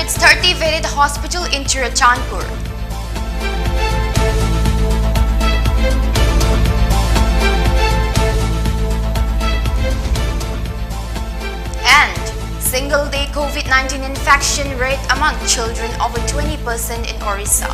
its 30-bedded hospital in Tirachandpur. And single-day COVID-19 infection rate among children over 20% in Orissa.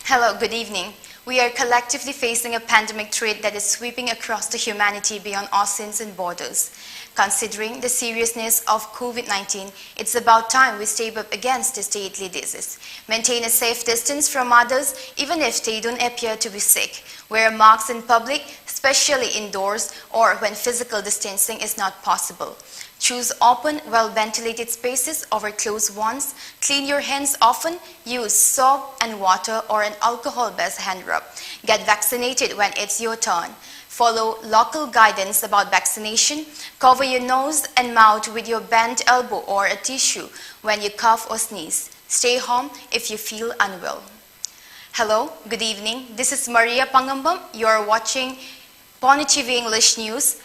Hello, good evening. We are collectively facing a pandemic threat that is sweeping across the humanity beyond oceans and borders. Considering the seriousness of COVID-19, it's about time we step up against this deadly disease. Maintain a safe distance from others, even if they don't appear to be sick. Wear masks in public, especially indoors, or when physical distancing is not possible. Choose open, well-ventilated spaces over closed ones. Clean your hands often. Use soap and water or an alcohol-based hand rub. Get vaccinated when it's your turn. Follow local guidance about vaccination. Cover your nose and mouth with your bent elbow or a tissue when you cough or sneeze. Stay home if you feel unwell. Hello, good evening. This is Maria PANGAMBAM. You are watching PONYTV English News,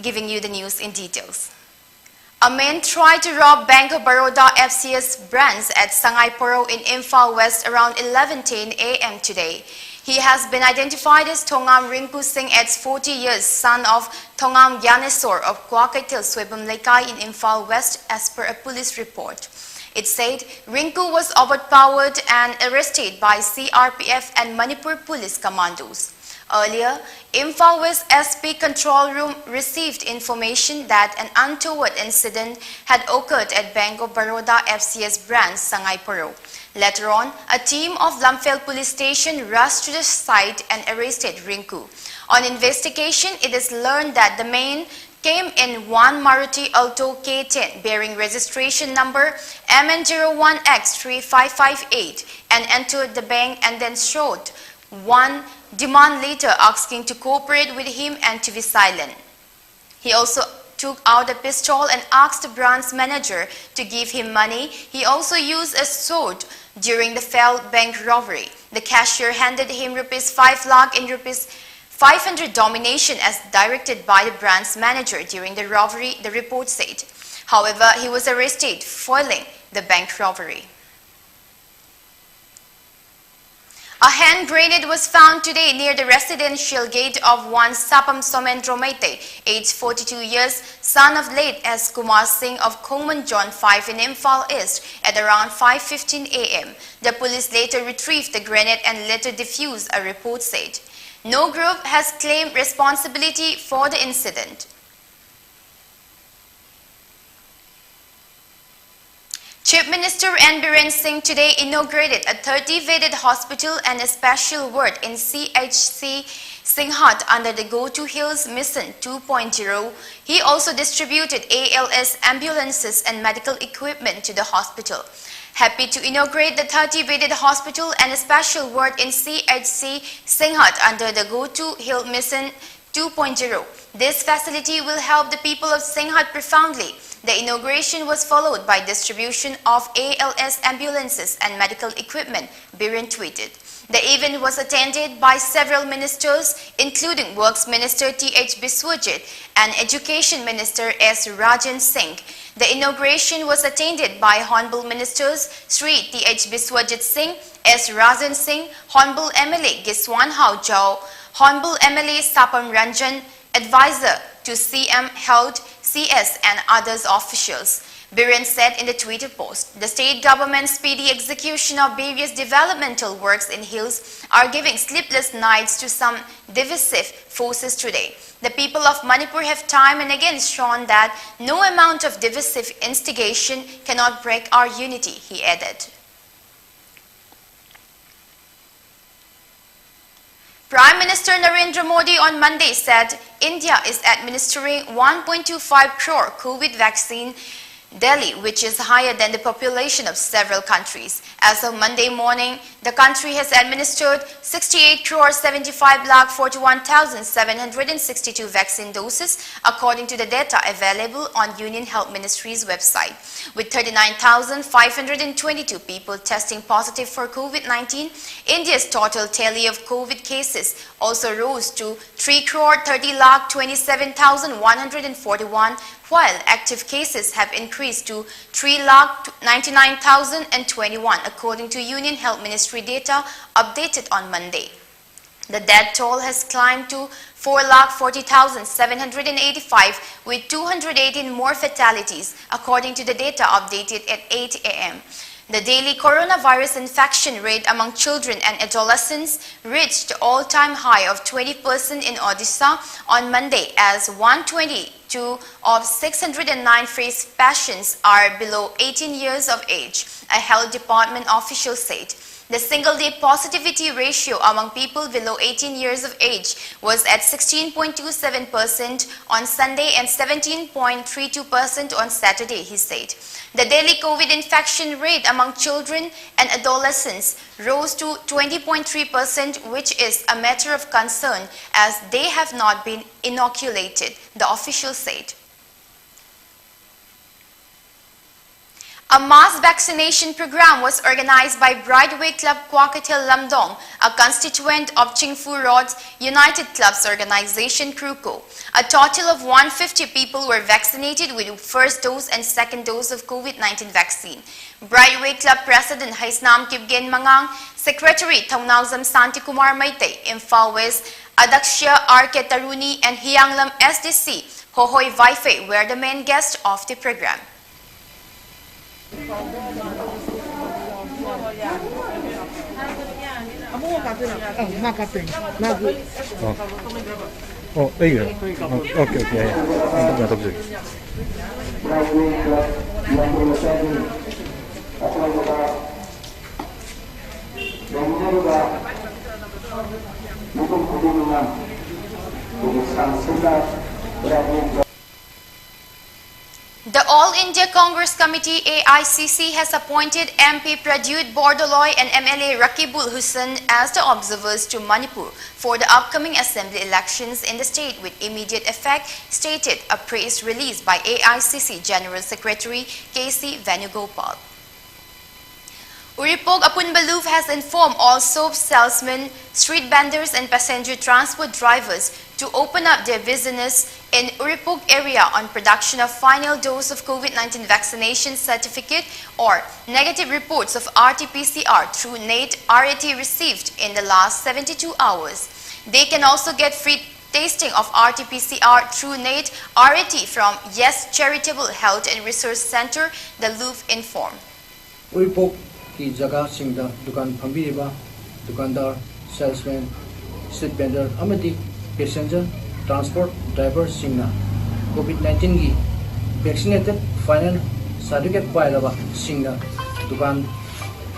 giving you the news in details. A man tried to rob Bank of Baroda FCS branch at Sangay Poro in Imphal West around 11:10 a.m. today. He has been identified as Thongam Rinku Singh, aged 40 years, son of Thongam Gyaneswar of Kwakaitil Swebam Lekai in Imphal West, as per a police report. It said Rinku was overpowered and arrested by CRPF and Manipur police commandos. Earlier, Imphal West SP Control Room received information that an untoward incident had occurred at Bank of Baroda FCS branch Sangay Poro. Later on, a team of Lamphel police station rushed to the site and arrested Rinku. On investigation, it is learned that the man came in one Maruti Alto K10 bearing registration number MN01X3558 and entered the bank and then showed one demand letter asking to cooperate with him and to be silent. He also took out a pistol and asked the branch manager to give him money. He also used a sword during the failed bank robbery. The cashier handed him rupees 5 lakh and rupees 500 domination as directed by the branch manager during the robbery, the report said. However, he was arrested foiling the bank robbery. A hand grenade was found today near the residential gate of one Sapam Somendro Meite, aged 42 years, son of late S. Kumar Singh of Khongman John 5 in Imphal East at around 5:15 a.m. The police later retrieved the grenade and later defused, a report said. No group has claimed responsibility for the incident. Chief Minister N. Biren Singh today inaugurated a 30-bedded hospital and a special ward in CHC Singhat under the Go to Hills Mission 2.0. He also distributed ALS ambulances and medical equipment to the hospital. Happy to inaugurate the 30-bedded hospital and a special ward in CHC Singhat under the Go to Hill Mission 2.0. This facility will help the people of Singhat profoundly. The inauguration was followed by distribution of ALS ambulances and medical equipment, Biren tweeted. The event was attended by several ministers, including Works Minister T.H. Biswajit and Education Minister S. Rajan Singh. The inauguration was attended by Honorable Ministers Sri T.H. Biswajit Singh, S. Rajan Singh, Honorable MLA Giswan Hao Jao, Honorable MLA Sapam Ranjan, Advisor to CM Health, CS and others officials. Biren said in the Twitter post, the state government's speedy execution of various developmental works in hills are giving sleepless nights to some divisive forces today. The people of Manipur have time and again shown that no amount of divisive instigation cannot break our unity, he added. Prime Minister Narendra Modi on Monday said India is administering 1.25 crore COVID vaccine Delhi, which is higher than the population of several countries. As of Monday morning, the country has administered 68,75,41,762 vaccine doses, according to the data available on Union Health Ministry's website. With 39,522 people testing positive for COVID-19, India's total tally of COVID cases also rose to 3,30,27,141, while active cases have increased to 3,99,021, according to Union Health Ministry data updated on Monday. The death toll has climbed to 4,40,785, with 218 more fatalities, according to the data updated at 8 a.m. The daily coronavirus infection rate among children and adolescents reached the all-time high of 20% in Odisha on Monday, as 122 of 609 fresh patients are below 18 years of age, a health department official said. The single-day positivity ratio among people below 18 years of age was at 16.27% on Sunday and 17.32% on Saturday, he said. The daily COVID infection rate among children and adolescents rose to 20.3%, which is a matter of concern as they have not been inoculated, the official said. A mass vaccination program was organized by Brideway Club Kwakatel Lamdong, a constituent of Chingfu Road's United Clubs Organization Kruko. A total of 150 people were vaccinated with first dose and second dose of COVID-19 vaccine. Brideway Club President Haisnam Kipgen Mangang, Secretary Thongnauzam Santikumar Maitay, Imphal West, Adaksha R.K. Taruni and Hianglam SDC, Hohoi Vaife were the main guests of the program. The All India Congress Committee AICC has appointed MP Pradyut Bordoloi and MLA Rakibul Hussain as the observers to Manipur for the upcoming assembly elections in the state with immediate effect, stated a press release by AICC General Secretary KC Venugopal. Uripog Apunbaluf has informed all soap salesmen, street vendors and passenger transport drivers to open up their business in Uripog area on production of final dose of COVID-19 vaccination certificate or negative reports of RT-PCR through NATE RAT received in the last 72 hours. They can also get free tasting of RT-PCR through NATE RAT from Yes Charitable Health and Research Center, the Louvre informed. Uripog की जगह सिंगदा दुकान फंबीबा दुकानदार salesman street vendor अमदी passenger transport driver सिंगना कोविड-19 की vaccinated final certificate पाइलबा सिंगना दुकान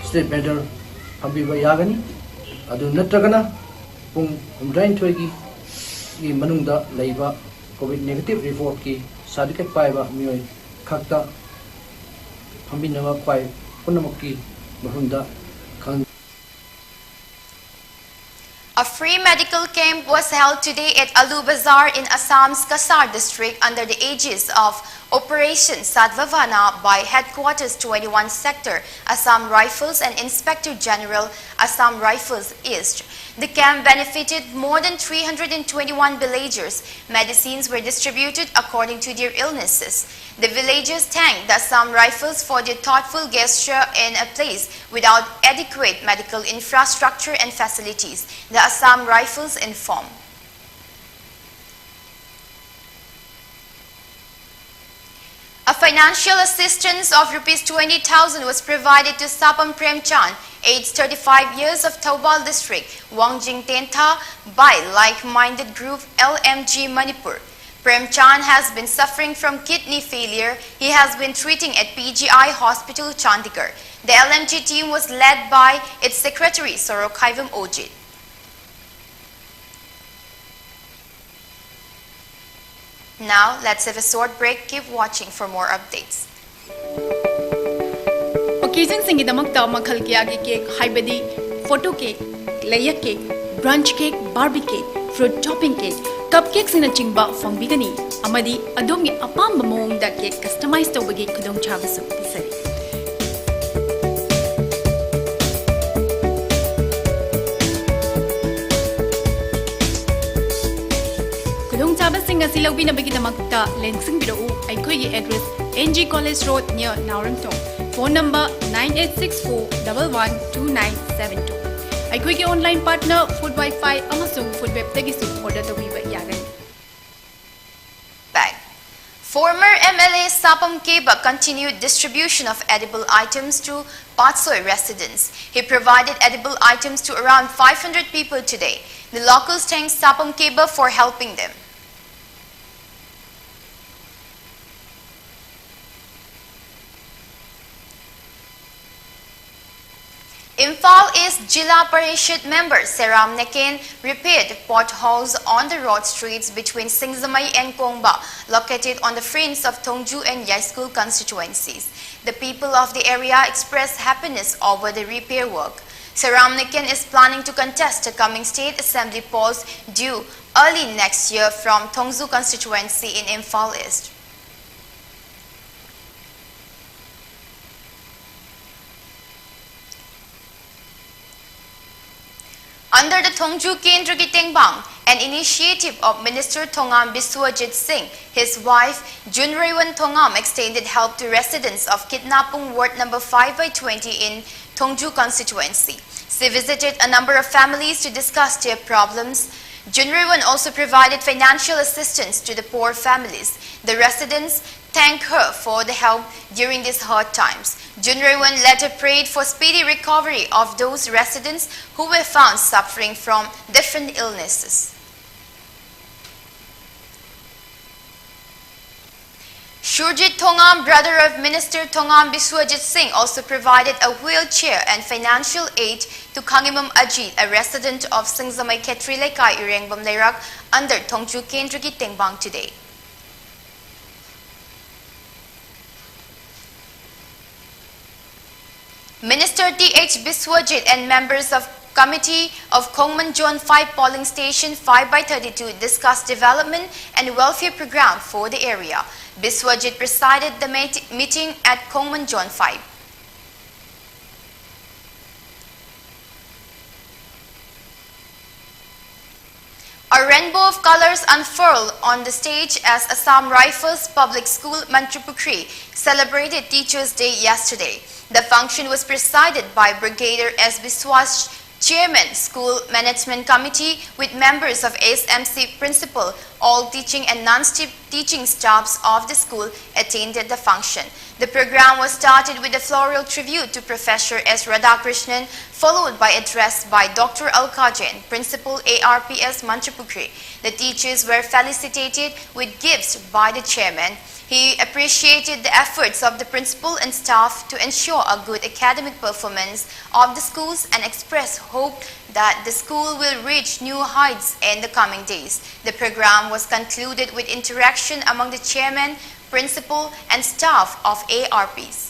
स्ट्रीट वेंडर फंबीबा यागनी अदु नत्रगना पुंग 9:30 की मनुंगदा लैबा कोविड नेगेटिव रिपोर्ट की सर्टिफिकेट पाइबा मियोय खक्ता फंबीनबा पाइ पुनमकी A free medical camp was held today at Alu Bazar in Assam's Kasar district under the aegis of Operation Sadvavana by Headquarters 21 Sector, Assam Rifles and Inspector General, Assam Rifles East. The camp benefited more than 321 villagers. Medicines were distributed according to their illnesses. The villagers thanked the Assam Rifles for their thoughtful gesture in a place without adequate medical infrastructure and facilities, the Assam Rifles informed. A financial assistance of Rs 20,000 was provided to Sapam Premchand, aged 35 years of Taubal district, Wangjing Tenta, by like-minded group LMG Manipur. Premchand has been suffering from kidney failure. He has been treating at PGI Hospital, Chandigarh. The LMG team was led by its secretary, Sorokhaivam Ojit. Now, let's have a short break. Keep watching for more updates. Occasion singidamagta makhal kiyagi cake haibadi photo cake, layer cake, brunch cake, barbie cake, fruit topping cake, cupcakes ina chingba fangbigani amadi adomgi apamba mawongda cake customize tawbagi khudongchabasu pisari. Khudongchabasing asi lawbinabagidamagta lensing birau aikhoigi address NG College Road near Naurangtong. Phone number 9864112972. Aikhoigi online partner Food Wi-Fi amasung Food Web tagisu order tawiba yagani. Bag. Former MLA Sapam Keba continued distribution of edible items to Patsoy residents. He provided edible items to around 500 people today. The locals thanked Sapam Keba for helping them. Imphal East Jilla Parishad member Seram Neken repaired potholes on the road streets between Singzamai and Kongba, located on the fringe of Tongju and Yaiskul constituencies. The people of the area expressed happiness over the repair work. Seram Neken is planning to contest the coming state assembly polls due early next year from Tongju constituency in Imphal East. Under the Tongju Kendra Tengbang, an initiative of Minister Thongam Biswajit Singh, his wife Junraywan Thongam extended help to residents of Kidnapung Ward number 5/20 in Tongju constituency. She visited a number of families to discuss their problems. Junraywan also provided financial assistance to the poor families. The residents thanked her for the help during these hard times. Junraywan later prayed for speedy recovery of those residents who were found suffering from different illnesses. Shurjit Thongam, brother of Minister Thongam Biswajit Singh, also provided a wheelchair and financial aid to Kangimam Ajit, a resident of Singzamai Ketri Lekai Irengbam Leirak under Tongju Kendra Tengbang today. Minister T.H. Biswajit and members of Committee of Kongmanjon 5 Polling Station 5/32 discussed development and welfare program for the area. Biswajit presided the meeting at Kongmanjon 5. A rainbow of colors unfurled on the stage as Assam Rifles Public School Mantrapukri celebrated Teachers' Day yesterday. The function was presided by Brigadier S. Biswas, Chairman, School Management Committee, with members of SMC Principal. All teaching and non-teaching staffs of the school attended the function. The program was started with a floral tribute to Professor S. Radhakrishnan, followed by address by Dr. Alkajan, Principal ARPS Mantrapukri. The teachers were felicitated with gifts by the chairman. He appreciated the efforts of the principal and staff to ensure a good academic performance of the schools and expressed hope that the school will reach new heights in the coming days. The program was concluded with interaction among the chairman, principal, and staff of ARPs.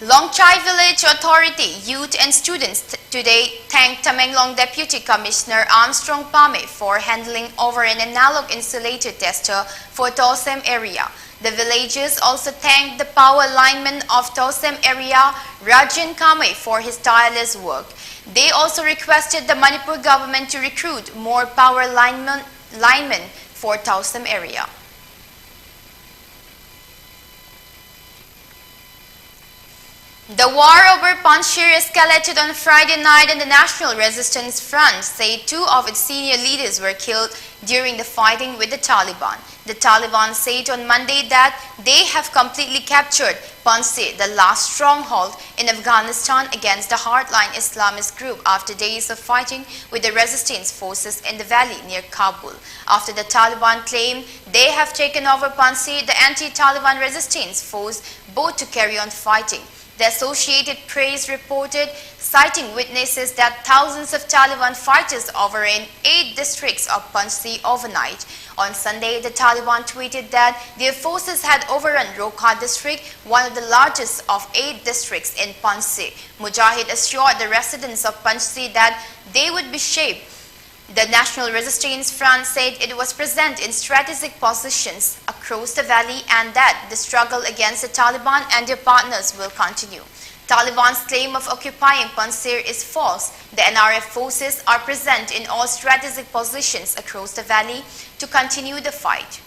Longchai Village Authority, youth and students today thanked Tamenglong Deputy Commissioner Armstrong Pame for handling over an analog insulator tester for Tosem area. The villagers also thanked the power lineman of Tosem area, Rajan Kame, for his tireless work. They also requested the Manipur government to recruit more power linemen for Tosem area. The war over Panjshir escalated on Friday night, and the National Resistance Front said 2 of its senior leaders were killed during the fighting with the Taliban. The Taliban said on Monday that they have completely captured Panjshir, the last stronghold in Afghanistan against the hardline Islamist group, after days of fighting with the resistance forces in the valley near Kabul. After the Taliban claimed they have taken over Panjshir, the anti-Taliban resistance forced both to carry on fighting. The Associated Press reported, citing witnesses, that thousands of Taliban fighters overran 8 districts of Panjshir overnight. On Sunday, the Taliban tweeted that their forces had overrun Rokha district, one of the largest of 8 districts in Panjshir. Mujahid assured the residents of Panjshir that they would be shaped. The National Resistance Front said it was present in strategic positions across the valley and that the struggle against the Taliban and their partners will continue. Taliban's claim of occupying Panjshir is false. The NRF forces are present in all strategic positions across the valley to continue the fight.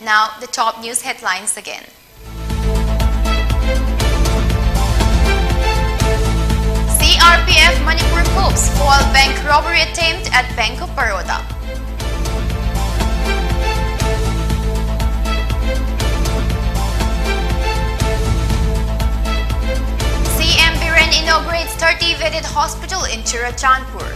Now, the top news headlines again. CRPF Manipur hopes foil bank robbery attempt at Bank of Baroda. CM Biren inaugurates 30-bedded hospital in Churachandpur.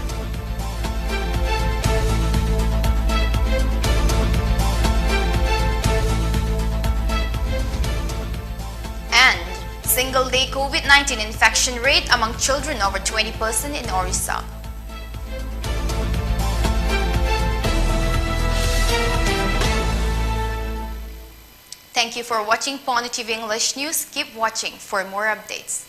And single-day COVID-19 infection rate among children over 20% in Orissa. Thank you for watching PONYTV English News. Keep watching for more updates.